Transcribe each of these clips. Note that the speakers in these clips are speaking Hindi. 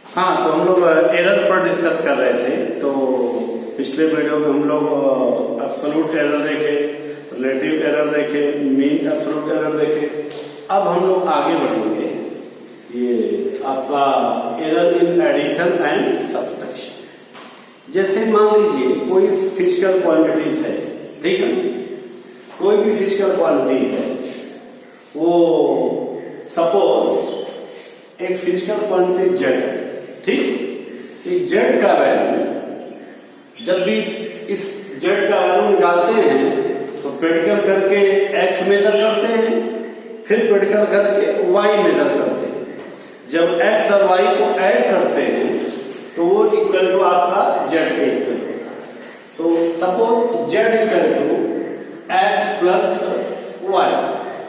हाँ, तो हम लोग एरर पर डिस्कस कर रहे थे। तो पिछले वीडियो में हम लोग एब्सोल्यूट एरर देखे, रिलेटिव एरर देखे, मीन एब्सोल्यूट एरर देखे। अब हम लोग आगे बढ़ेंगे। ये आपका error in addition and subtraction. जैसे मान लीजिए कोई फिजिकल क्वांटिटीज है, ठीक है, कोई भी फिजिकल क्वांटिटी है, वो सपोज एक फिजिकल क्वांटिटी जेड है, ठीक। जेड का वैल्यू जब भी इस जेड का वैल्यू निकालते हैं तो प्रैक्टिकल करके एक्स मेजर करते हैं, फिर प्रैक्टिकल करके वाई मेजर करते हैं। जब एक्स और वाई को ऐड करते हैं तो वो इक्वल टू आपका जेड के इक्वल होता है। तो suppose Z equal to X plus Y,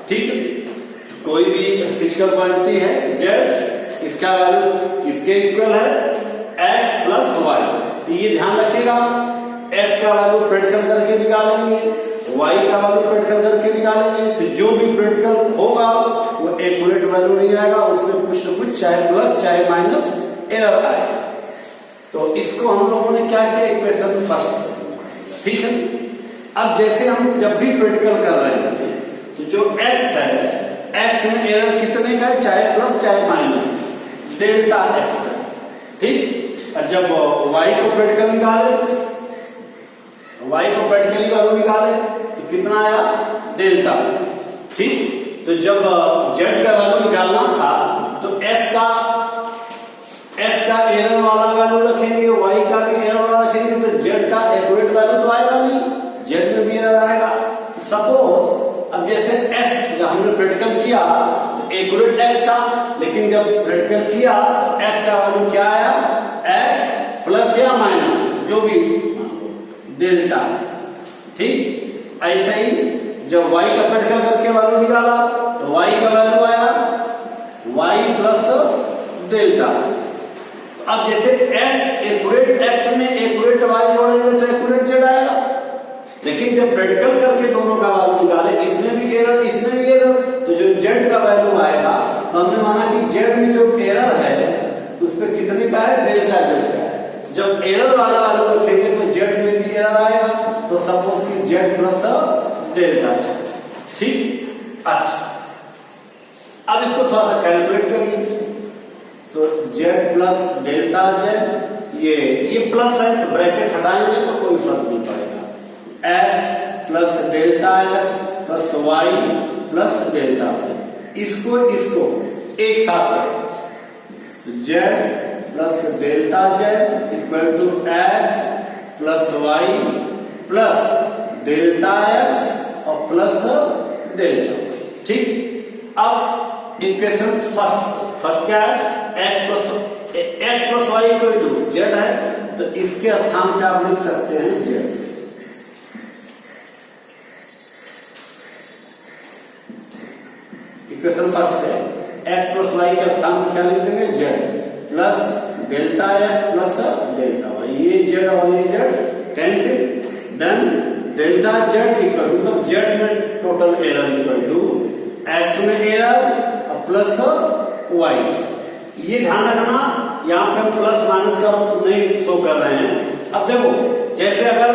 ठीक है। कोई भी फिजिकल क्वांटिटी है जेड, इसका वैल्यू किसके इक्वल है, एक्स प्लस वाई। तो ये ध्यान रखिएगा, एक्स का वैल्यू प्रैक्टिकल करके निकालेंगे, वाई का वैल्यू प्रैक्टिकल करके निकालेंगे। तो जो भी प्रैक्टिकल होगा वो एक्यूरेट वैल्यू नहीं आएगा, उसमें कुछ न कुछ चाहे प्लस चाहे माइनस एरर आएगा। तो इसको हम लोगों ने क्या किया, इक्वेशन फर्स्ट, ठीक है। अब जैसे हम जब भी प्रैक्टिकल कर रहे हैं तो जो एक्स है, एक्स में एरर कितने का है, चाहे प्लस चाहे माइनस, डेल्टा एक्स का, ठीक। और जब वाई को प्रैक्टिकल निकाले, वाई को प्रैक्टिकली वैल्यू निकाले तो कितना आया, डेल्टा, ठीक। तो जब जेड का वैल्यू निकालना था तो एक्स का एरर वाला वैल्यू रखेंगे, वाई का भी एरर वाला रखेंगे, तो जेड का एक्यूरेट वैल्यू तो आएगा नहीं, जेड में भी एरर आएगा। तो सपोज अब जैसे एक्स जब हमने प्रैक्टिकल किया तो एक्यूरेट एक्स था, लेकिन जब प्रैक्टिकल किया तो एक्स का वैल्यू क्या आया, एक्स प्लस या माइनस जो भी डेल्टा, ठीक। ऐसे ही जब y का प्रैक्टिकल करके वैल्यू निकाला तो y का वैल्यू आया y प्लस डेल्टा। अब जैसे x एक्यूरेट x में एक्यूरेट y जोड़ेंगे तो एक्यूरेट z आएगा, लेकिन जब प्रैक्टिकल करके दोनों का वैल्यू निकाले, इसमें भी एरर इसमें भी एरर, तो जो z का वैल्यू आएगा तो हमने माना कि z में जो एरर है उस पर कितने का है, डेल्टा z का है। जब एरर वाला वैल्यू रखेंगे तो z में भी एरर आएगा, तो सपोज कि z प्लस डेल्टा, ठीक। अच्छा, अब इसको थोड़ा सा कैलकुलेट करिए। तो z प्लस डेल्टा z, ये प्लस है तो ब्रैकेट हटाएंगे तो कोई फर्क नहीं पड़ेगा। x plus delta x plus y plus delta y, इसको एक साथ करें तो z plus delta z equal to X plus Y plus delta X और प्लस डेल्टा, ठीक। अब इक्वेशन फर्स्ट क्या है, X plus Y equal to Z है, तो इसके स्थान पे आप लिख सकते हैं जेड। इक्वेशन फर्स्ट है, एक्स प्लस वाई के स्थान पे क्या लिख देंगे, Z plus delta x plus delta Y. ये जेड और ये z cancel, then delta Z equal to z में total error equal to x में एरर और प्लस वाई। ये ध्यान रखना, यहाँ पे हम प्लस माइनस का नहीं शो कर रहे हैं। अब देखो, जैसे अगर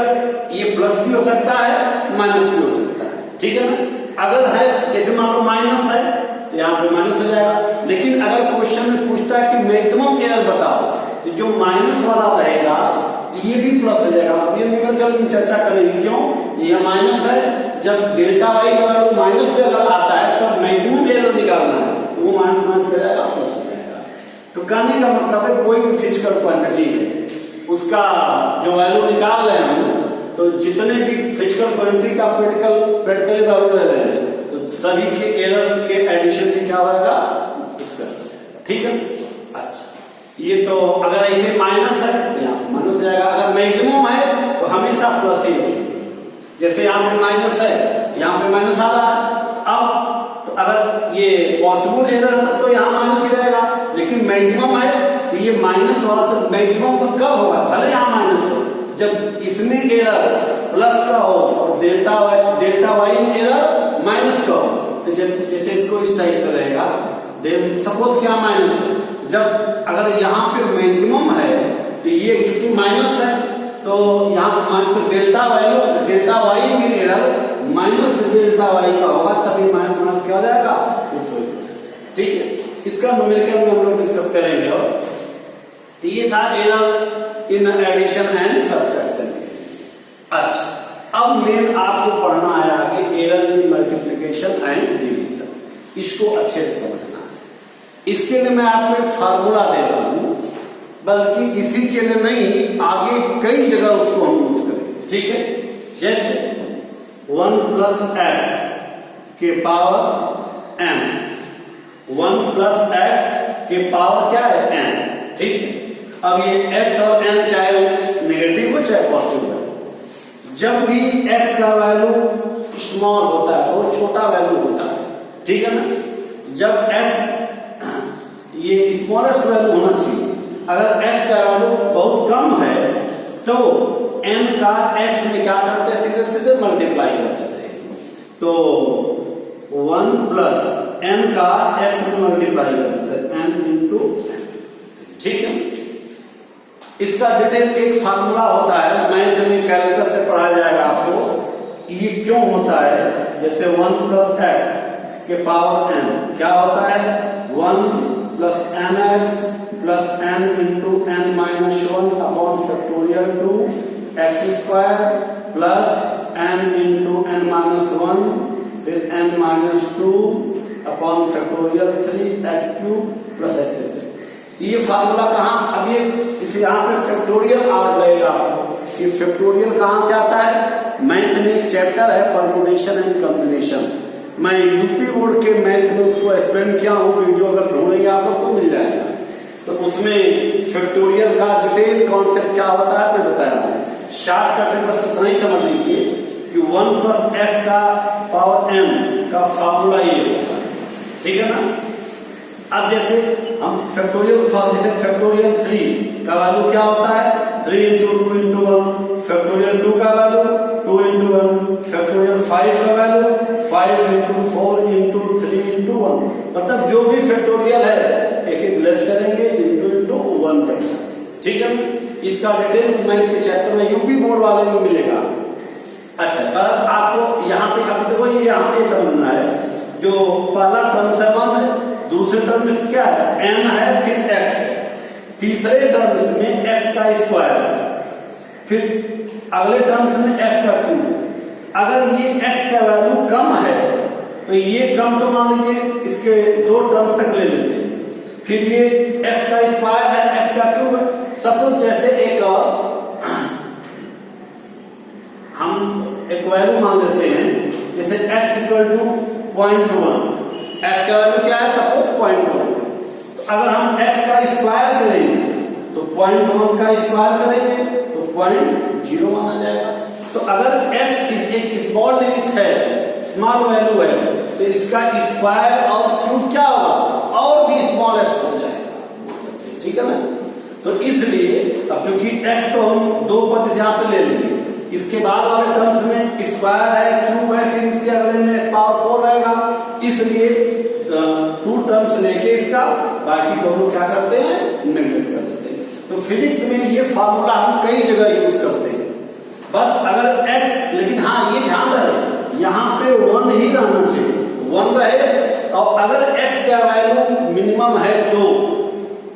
ये प्लस भी हो सकता है माइनस भी हो सकता है, ठीक है ना। अगर है जैसे मान लो माइनस है तो यहाँ पे माइनस हो जाएगा, लेकिन अगर क्वेश्चन में पूछता है कि मैक्सिमम एरर बताओ, तो जो माइनस वाला रहेगा ये भी प्लस हो जाएगा। अब ये न्यूमेरिकल चर्चा करेंगे, क्यों, ये माइनस है, जब डेल्टा वाई का वैल्यू माइनस पे अगर आता है तब मैक्सिमम एरर निकालना है, तो वो माइनस माइनस हो जाएगा, प्लस हो जाएगा। तो कहने का मतलब है कोई भी फिजिकल क्वांटिटी है उसका जो वैल्यू निकाल रहे हैं, तो जितने भी फिजिकल क्वांटिटी का प्रैक्टिकल वैल्यू ले रहे हैं तो सभी के एरर के एडिशन में क्या होगा, ठीक है। अच्छा, ये तो अगर ऐसे माइनस है यहाँ माइनस जाएगा, अगर मैक्सिमम है तो हमेशा प्लस ही होगी। जैसे यहाँ पे माइनस है, यहाँ पे माइनस आ रहा है, अब तो अगर ये पॉसिबल एरर है तो यहाँ माइनस ही रहेगा, लेकिन मैक्सिमम है तो ये माइनस वाला तो मैक्सिमम तो कब होगा, भले यहाँ माइनस हो, जब इसमें एरर प्लस का हो और डेल्टा वाई में एरर माइनस का हो। तो जब जैसे इसको इस टाइप से रहेगा, सपोज क्या माइनस है, जब अगर यहाँ पे मैक्सिमम है तो ये चूंकि माइनस है तो यहाँ तो डेल्टा वाई में एरर माइनस डेल्टा वाई का होगा, तभी माइनस माइनस क्या हो जाएगा, ठीक है। इसका न्यूमेरिकल में हम लोग डिस्कस करेंगे। और तो ये था error in addition and subtraction. अच्छा, अब मेन आपको पढ़ना है आगे error in multiplication and division. इसको अच्छे से समझना है। इसके लिए मैं आपको एक फार्मूला दे रहा हूं, बल्कि इसी के लिए नहीं, आगे कई जगह उसको हम यूज करेंगे, ठीक है। जैसे 1 प्लस एक्स के पावर n, 1 प्लस एक्स के पावर क्या है n, ठीक। अब ये x और n चाहे नेगेटिव हो चाहे पॉजिटिव हो, जब भी x का वैल्यू स्मॉल होता है तो छोटा वैल्यू होता है, ठीक है ना। जब x ये स्मॉलेस्ट वैल्यू होना चाहिए, अगर x का वैल्यू बहुत कम है तो n का x में क्या करते हैं, सीधे सीधे मल्टीप्लाई कर देते हैं। तो 1 प्लस n का x में मल्टीप्लाई कर देते हैं, n इंटू, ठीक है। इसका डिटेल एक फार्मूला होता है, मैथ में कैलकुलस से पढ़ाया जाएगा आपको। ये क्यों होता है, जैसे 1 प्लस एक्स के पावर n क्या होता है, 1 plus N X plus n into n minus 1 upon factorial 2 X square plus n into n minus 1 फिर n minus 2 upon factorial 3 X cube plus X. ये फार्मूला कहाँ, अब ये इसे यहाँ पे फैक्टोरियल आर लगेगा। ये फैक्टोरियल कहाँ से आता है, मैथ में एक चैप्टर है परम्यूटेशन एंड कॉम्बिनेशन, मैं यूपी बोर्ड के मैथ में उसको एक्सप्लेन किया हूँ, वीडियो अगर ढूंढेंगे आप लोग को मिल जाएगा। तो उसमें फैक्टोरियल का डिटेल कॉन्सेप्ट क्या होता है मैं बताया हूँ। शॉर्टकट में बस इतना ही समझ लीजिए कि 1 प्लस एक्स का पावर n का फार्मूला ये होता है, ठीक है ना। अब जैसे हम फैक्टोरियल जैसे फैक्टोरियल 3 का वैल्यू क्या होता है, 3 इंटू 2 इंटू 1, फैक्टोरियल 2 का वैल्यू 2 इंटू 1, फैक्टोरियल 5 का वैल्यू 5 इंटू 4 इंटू 3 इंटू 1। मतलब जो भी फैक्टोरियल है एक एक लेस करेंगे इंटू 1 तक, ठीक है। इसका डिटेल मैथ के चैप्टर में यूपी बोर्ड वाले में मिलेगा। अच्छा, पर आपको यहाँ पे अब देखो, ये यहाँ पे समझना है, जो पहला टर्म से 1 है, दूसरे टर्म में क्या है, n है, फिर x है, तीसरे टर्म में x का स्क्वायर है, फिर अगले टर्म्स में x का क्यूब है। अगर ये x का वैल्यू कम है तो ये कम, तो मान लीजिए इसके 2 टर्म तक ले लेते हैं, फिर ये x का स्क्वायर है, x का क्यूब है। सपोज जैसे एक हम एक वैल्यू मान लेते हैं, जैसे x इक्वल टू 0.1, x का वैल्यू क्या है, सपोज 0.1। तो अगर हम x का स्क्वायर करेंगे तो 0.1 का स्क्वायर करेंगे तो 0.0 माना जाएगा। तो अगर x एक स्मॉल डिजिट है, स्मॉल वैल्यू है, तो इसका स्क्वायर और क्यूब क्या होगा, और भी स्मॉलेस्ट हो जाएगा, ठीक है ना। तो इसलिए अब चूंकि x तो हम 2 पद यहाँ पे ले लेंगे, इसके बाद वाले टर्म्स में स्क्वायर है, क्यूब है, फिर इसके अगले में x पावर 4 रहेगा, इसलिए 2 टर्म्स लेके इसका बाकी दोनों क्या करते हैं, नेगलेक्ट कर देते हैं। तो फिजिक्स में ये फार्मूला हम कई जगह यूज करते हैं। बस अगर x, लेकिन हाँ ये ध्यान रहे यहाँ पे 1 ही रहना चाहिए, 1 रहे, और अगर x का वैल्यू मिनिमम है 2,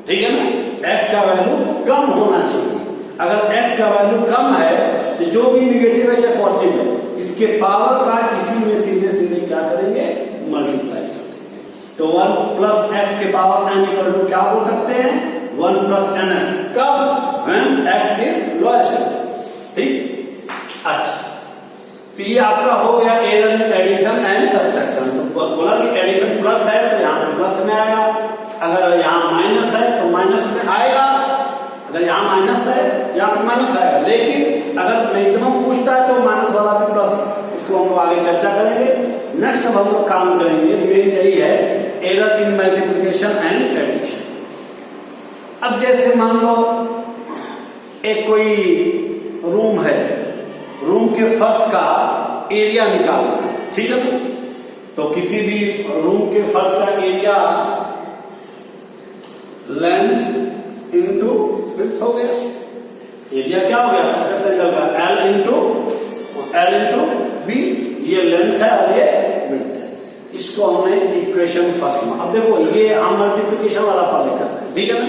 ठीक है ना, x का वैल्यू कम होना चाहिए। अगर x का वैल्यू कम है तो जो भी निगेटिव है चाहे पॉजिटिव है, इसके पावर का इसी में सीधे सीधे क्या करेंगे, मल्टीप्लाई करेंगे। तो 1 प्लस एक्स के पावर n इक्वल टू क्या बोल सकते हैं, 1 प्लस एन एक्स, कब, व्हेन x इज लोएस्ट, ठीक। अच्छा, तो ये आपका हो गया error in addition and subtraction. तो बोला कि एडिशन प्लस है तो यहाँ पे प्लस में आएगा, अगर यहाँ माइनस है तो माइनस में आएगा, अगर यहाँ माइनस है यहाँ पे माइनस आएगा। लेकिन अगर मैक्सिमम पूछता है तो माइनस वाला भी प्लस, इसको हम आगे चर्चा करेंगे। नेक्स्ट अब हम लोग काम करेंगे, मेन यही है error in multiplication and addition. अब जैसे मान लो एक कोई रूम है, रूम के फर्श का एरिया निकालना है, ठीक है। तो किसी भी रूम के फर्श का एरिया लेंथ इंटू विड्थ हो गया। एरिया क्या हो गया रेक्टेंगल का, एल इंटू बी। ये लेंथ है और ये विड्थ है। इसको हमने इक्वेशन फर्स्ट में, अब देखो ये हम मल्टीप्लिकेशन वाला पार्ट कर रहे हैं, ठीक है ना।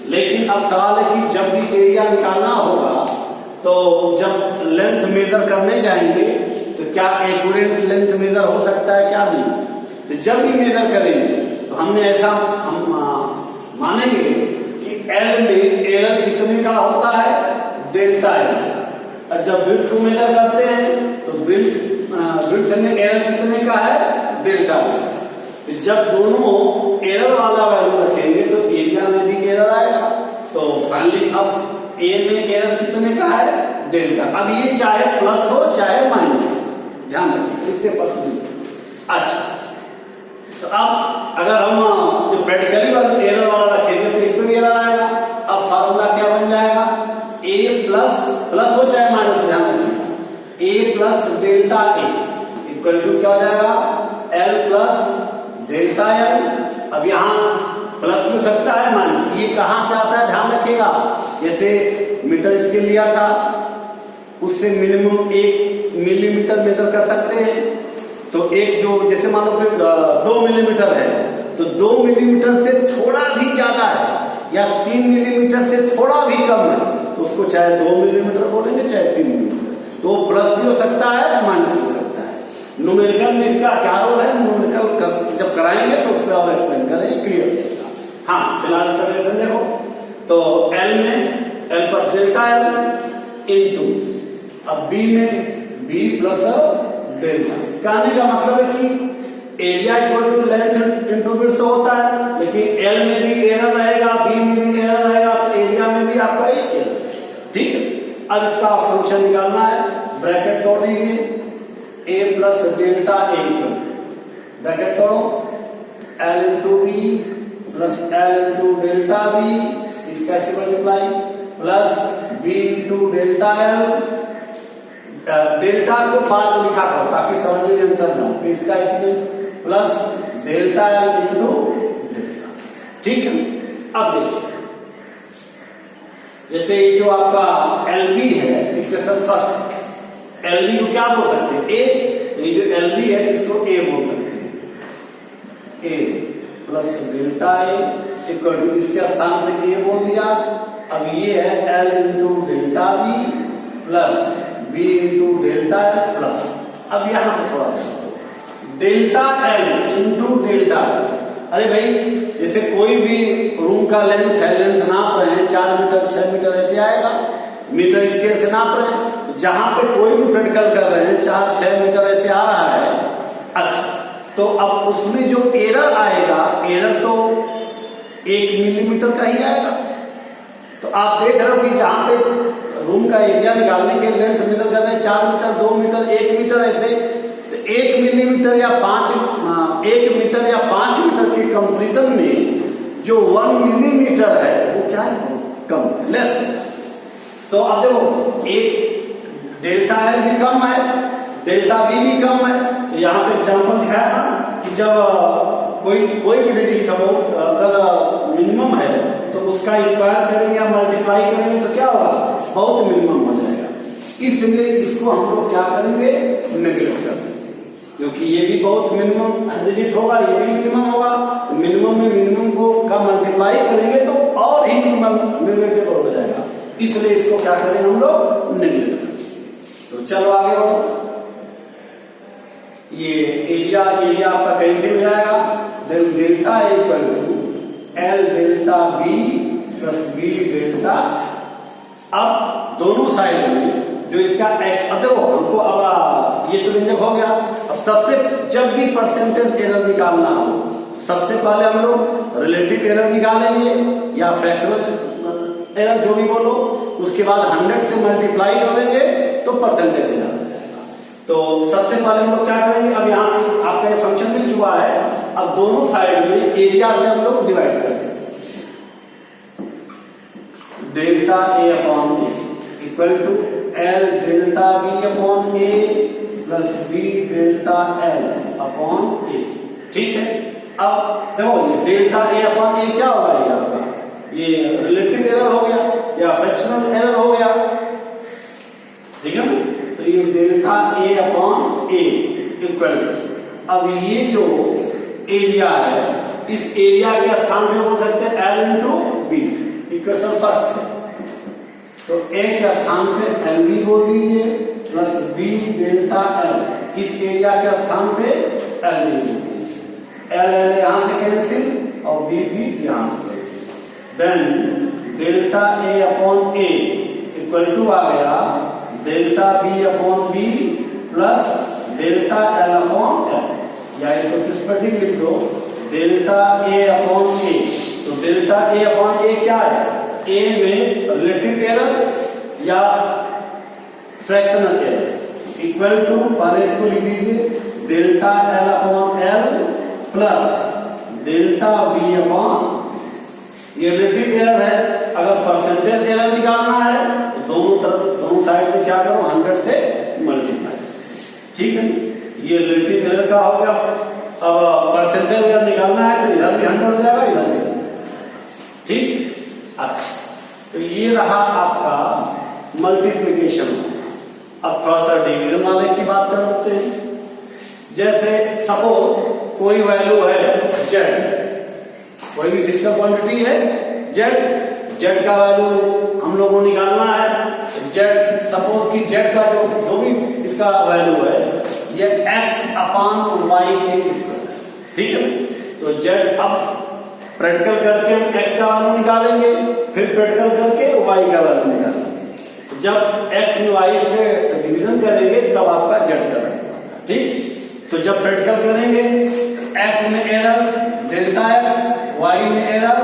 लेकिन अब सवाल है कि जब भी एरिया निकालना होगा तो जब लेंथ मेजर करने जाएंगे तो क्या एक्यूरेट लेंथ मेजर हो सकता है, क्या नहीं। तो जब भी मेजर करेंगे तो हमने ऐसा हम मानेंगे कि एल में एरर कितने का होता है, डेल्टा एल। और जब विड्थ को मेजर करते हैं तो विड्थ में एरर कितने का है, डेल्टा एल। तो जब दोनों एरर वाला वैल्यू रखेंगे तो एरिया में भी एरर आएगा। तो फाइनली अब ए में एरर कितने का है, डेल्टा। अब ये चाहे प्लस हो चाहे माइनस, ध्यान रखिए इससे फर्क नहीं। अच्छा, तो अब अगर हम जो प्रैक्टिकली वाला एरर वाला रखेंगे तो इसमें भी एरर आएगा। अब फार्मूला क्या बन जाएगा, ए प्लस हो चाहे माइनस, ध्यान रखिए a plus delta A equal to क्या हो जाएगा, एल प्लस डेल्टा एल। अब यहाँ प्लस भी सकता है माइनस, ये कहां से आता है ध्यान रखिएगा। जैसे मीटर स्केल लिया था उससे मिनिमम 1 मिलीमीटर मेजर कर सकते हैं। तो एक जो जैसे मान लो 2 मिलीमीटर है तो 2 मिलीमीटर से थोड़ा भी ज्यादा है या 3 मिलीमीटर से थोड़ा भी कम है तो उसको चाहे 2 मिलीमीटर बोलेंगे चाहे 3 मिलीमीटर। तो प्लस भी हो सकता है माइनस भी हो सकता है। न्यूमेरिकल में इसका क्या रोल है, न्यूमेरिकल जब कराएंगे तो उस पर और एक्सप्लेन करेंगे, क्लियर। हाँ, फिलहाल इसका रिलेशन देखो तो एल में L plus delta L into, अब बी में बी प्लस डेल्टा। कहने का मतलब है कि area equal to length into width होता है, लेकिन एल में भी एरर रहेगा, बी में भी एरर रहेगा, तो एरिया में भी आपका एक एरर है, ठीक है। अब इसका फंक्शन निकालना है, ब्रैकेट तोड़ दीजिए, A plus delta A equal, bracket तोड़ो, L into B plus L into delta B, इसका से multiply plus B into delta L. Delta को बाद में लिखा था ताकि समझने में अंतर ना हो, इसका इसमें plus delta L into delta, ठीक है। अब देखिए जैसे ये जो आपका एल बी है इक्वेशन फर्स्ट, एल बी को क्या बोल सकते हैं, ए। ये जो एल बी है इसको ए बोल सकते हैं, a plus delta A equal to, इसके स्थान पे ए बोल दिया। अब ये है l into delta B plus B into delta l plus, अब यहां पर थोड़ा डेल्टा एल इंटू डेल्टा। अरे भाई जैसे कोई भी रूम का लेंथ है, लेंथ नाप रहे हैं 4 मीटर 6 मीटर ऐसे आएगा, मीटर स्केल से नाप रहे हैं। तो जहां पे कोई भी प्रैक्टिकल कर रहे हैं 4-6 मीटर ऐसे आ रहा है, अच्छा तो अब उसमें जो एरर आएगा, एरर तो 1 मिलीमीटर का ही आएगा। तो आप देख रहे हो कि जहां पे रूम का एरिया निकालने के लेंथ मेजर कर रहे हैं 4 मीटर 2 मीटर 1 मीटर ऐसे, तो 1 मिलीमीटर या 1 मीटर या 5 मीटर के कंपैरिजन में जो 1 मिलीमीटर है वो क्या है, कम लेस। तो अब देखो एक डेल्टा एल भी कम है, डेल्टा बी भी कम है। तो यहाँ पे एग्जाम्पल दिखाया था कि जब कोई भी डिजिट अगर मिनिमम है तो उसका स्क्वायर करेंगे या मल्टीप्लाई करेंगे तो क्या होगा, बहुत मिनिमम हो जाएगा। इसलिए इसको हम लोग क्या करेंगे, नेगलेक्ट कर देंगे, क्योंकि ये भी बहुत मिनिमम डिजिट होगा, ये भी मिनिमम होगा। मिनिमम में मिनिमम को का मल्टीप्लाई करेंगे तो और ही नेगलेक्टेबल हो जाएगा, इसलिए इसको क्या करेंगे हम लोग, नेगलेक्ट करेंगे। तो चलो आगे बढ़ो। ये एरिया आपका कहीं से हो जाएगा, then delta equal to L delta B plus B delta. अब दोनों साइड में जो इसका अब देखो हमको, अब ये तो व्यंजक हो गया। अब सबसे जब भी परसेंटेज एरर निकालना हो सबसे पहले हम लोग रिलेटिव एरर निकालेंगे या फ्रैक्शनल एरर जो भी बोलो, उसके बाद 100 से मल्टीप्लाई कर देंगे तो परसेंटेज एरर आ जाएगा। तो सबसे पहले हम लोग क्या करेंगे, अब यहाँ पे आपका फंक्शन मिल चुका है, अब दोनों साइड में एरिया से हम लोग डिवाइड कर देंगे। Delta a upon a equal to L delta B upon a plus B delta L upon a, ठीक है। अब देखो डेल्टा ए अपॉन ए क्या होगा, ये आपका ये रिलेटिव एरर हो गया या फ्रैक्शनल एरर हो गया, ठीक है ना। तो ये delta a upon a equal, अब ये जो एरिया है इस एरिया के स्थान पे बोल सकते हैं L into B, equation first है। तो ए के स्थान पे एल बी बोल दीजिए प्लस बी डेल्टा एल, इस एरिया के स्थान पे एल बी, एल एल यहां से कैंसिल और बी बी यहां से cancel, then delta a upon a equal to आ गया delta B upon b plus delta L upon l, या इसको सिस्टमेटिक लिख दो डेल्टा ए अपॉन ए। तो डेल्टा ए अपॉन ए क्या है, ए में रिलेटिव एरर या फ्रैक्शनल एरर इक्वल टू, पहले इसको लिख दीजिए delta L upon L plus delta B upon, ये रिलेटिव एरर है, अगर परसेंटेज एरर निकालना है तो दोनों साइड में क्या करो 100 से मल्टीप्लाई, ठीक है। ये रिलेटिव एरर का हो गया। अब परसेंटेज एरर निकालना है तो इधर भी 100 हो जाएगा, इधर भी, ठीक। अच्छा, तो ये रहा आपका मल्टीप्लिकेशन। अब थोड़ा सा डिवीजन वाले की बात कर लेते हैं। जैसे सपोज कोई वैल्यू है जेड, कोई भी फिजिकल क्वांटिटी है जेड, जेड का वैल्यू हम लोगों को निकालना है। जेड सपोज कि जेड का जो भी इसका वैल्यू है ये एक्स अपान वाई के इक्वल, ठीक है। तो जेड अब प्रैक्टिकल करके हम एक्स का वैल्यू निकालेंगे, फिर प्रैक्टिकल करके वाई का वैल्यू निकालेंगे। जब एक्स में वाई से डिवीजन करेंगे तब आपका जेड का वैल्यू आता है, ठीक। तो जब प्रैक्टिकल करेंगे एक्स में एरर डेल्टा एक्स, वाई में एरर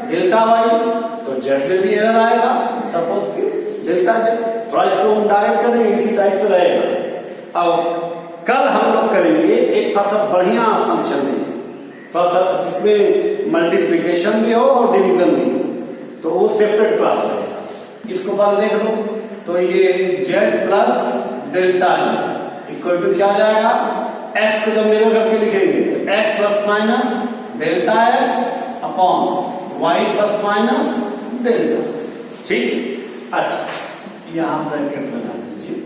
डेल्टा वाई, तो जेड में भी एरर आएगा सपोज कि डेल्टा जेड। थोड़ा इसको हम डायरेक्ट करेंगे, इसी टाइप से रहेगा। अब कल हम लोग करेंगे एक थोड़ा सा बढ़िया फंक्शन देंगे, थोड़ा सा जिसमें मल्टीप्लिकेशन भी हो और डिवीजन भी हो, तो वो सेपरेट क्लास रहेगा। इसको पहले देख लो, तो ये Z plus delta Z equal to क्या जाएगा, एक्स को जब मेरे करके लिखेंगे X plus minus delta X upon Y plus minus delta, ठीक। अच्छा, यहां ब्रैकेट लगा दीजिए।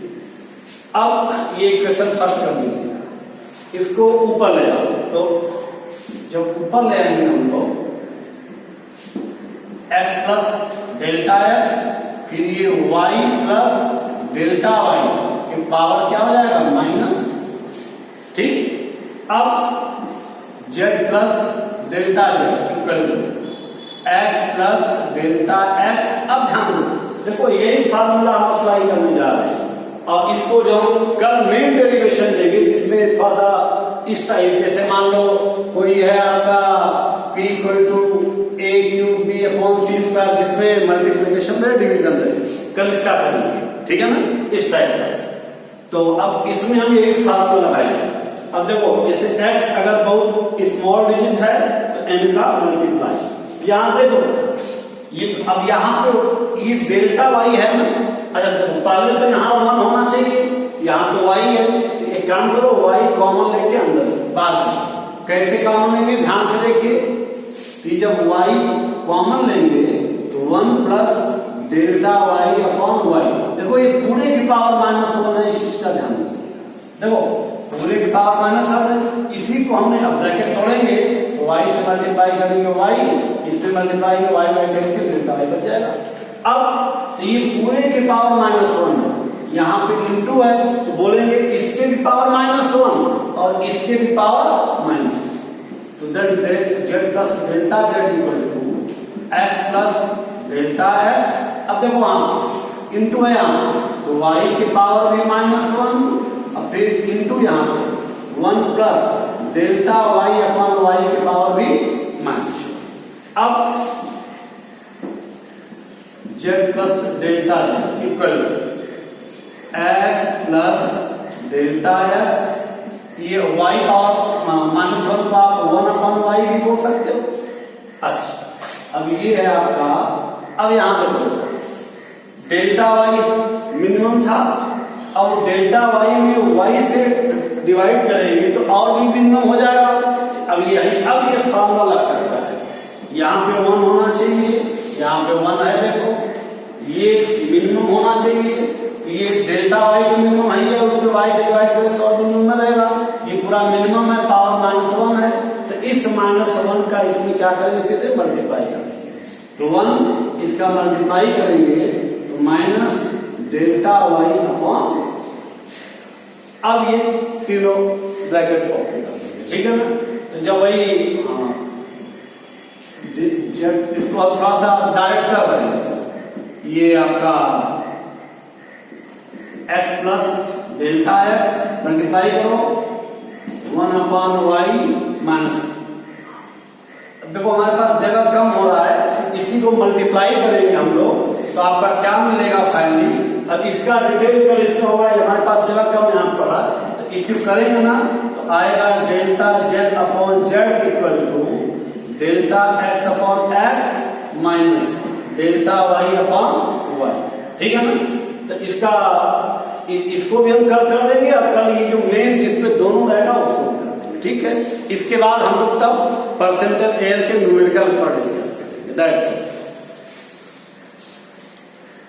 अब ये इक्वेशन फर्स्ट कर दीजिए, इसको ऊपर ले आओ। तो जब ऊपर ले आएंगे हम लोग x प्लस डेल्टा एक्स, फिर ये y प्लस डेल्टा वाई, ये पावर क्या हो जाएगा माइनस, ठीक। अब z plus delta Z equal to x plus delta X. अब ध्यान देखो यही फार्मूला हम अप्लाई करने जा रहे हैं, और इसको जो हम कल मेन डेरिवेशन देंगे जिसमें थोड़ा सा इस टाइप, जैसे मान लो कोई है आपका p equal to a cube b upon c square, जिसमें मल्टीप्लिकेशन में डिवीजन रहे, कल इसका करेंगे, ठीक है ना, इस टाइप का। तो अब इसमें हम यही फार्मूला लगाएंगे। अब देखो जैसे x अगर बहुत स्मॉल डिजिट है तो n का मल्टीप्लाई, यहां से देखो ये, अब यहाँ पे ये डेल्टा वाई है ना, अच्छा देखो पहले तो यहाँ 1 होना चाहिए, यहाँ तो y है, तो एक काम करो y कॉमन लेके अंदर बात, कैसे कॉमन लेंगे ध्यान से देखिए। तो जब y कॉमन लेंगे तो 1 plus delta y upon y, देखो ये पूरे की पावर माइनस 1 है, इस चीज का ध्यान रखिए। देखो पूरे की पावर माइनस 1 है, इसी को हमने अब ब्रैकेट तोड़ेंगे तो y से मल्टीप्लाई करेंगे y, इससे multiply y y cancel, delta y बच जाएगा। अब ये पूरे के पावर माइनस 1 है, यहाँ पे इंटू है तो बोलेंगे इसके भी पावर माइनस 1 और इसके भी पावर माइनस, तो Z plus delta Z equal to X plus delta X. अब देखो वहां इंटू है यहाँ, तो y के पावर भी माइनस 1 और फिर इंटू यहाँ पे 1 plus delta y upon y के पावर भी माइनस। अब Z plus delta Z equal x plus delta x, ये y पावर माइनस 1 को आप 1 अपॉन वाई भी बोल सकते हो। अच्छा, अब ये है आपका, अब यहां देखो डेल्टा वाई मिनिमम था, और डेल्टा वाई में y से डिवाइड करेंगे तो और भी मिनिमम हो जाएगा। अब ये फार्मूला लग सकता है, यहाँ पे 1 होना चाहिए, यहाँ पे 1 है, देखो ये मिनिमम होना चाहिए, तो ये डेल्टा वाई जो मिनिमम है, उसमें वाई से डिवाइड करो तो मिनिमम रहेगा। ये पूरा मिनिमम है, पावर -1 है, तो इस -1 का इसमें क्या करेंगे, सीधे मल्टीप्लाई करेंगे। तो 1 इसका मल्टीप्लाई करेंगे तो माइनस डेल्टा वाई अपॉन, अब ये तीनों ब्रैकेट ओपन कर देंगे, ठीक है ना। तो जब वही इसको अब थोड़ा सा डायरेक्ट कर रहे हैं, ये आपका x plus delta x multiply करो 1 अपॉन वाई माइनस, देखो हमारे पास जगह कम हो रहा है, इसी को मल्टीप्लाई करेंगे हम लोग, तो आपका क्या मिलेगा फाइनली। अब इसका डिटेल कर इसमें होगा, हमारे पास जगह कम यहाँ पर है, तो इसी करेंगे ना तो आएगा delta Z upon Z equal to delta X upon X minus delta Y upon Y, ठीक है ना। तो इसको भी हम कर देंगे, अब कल ये जो मेन जिसमें दोनों रहेगा उसको कर देंगे, ठीक है। इसके बाद हम लोग तब परसेंटेज एयर के न्यूमेरिकल पर डिस्कस करेंगे, दैट्स इट।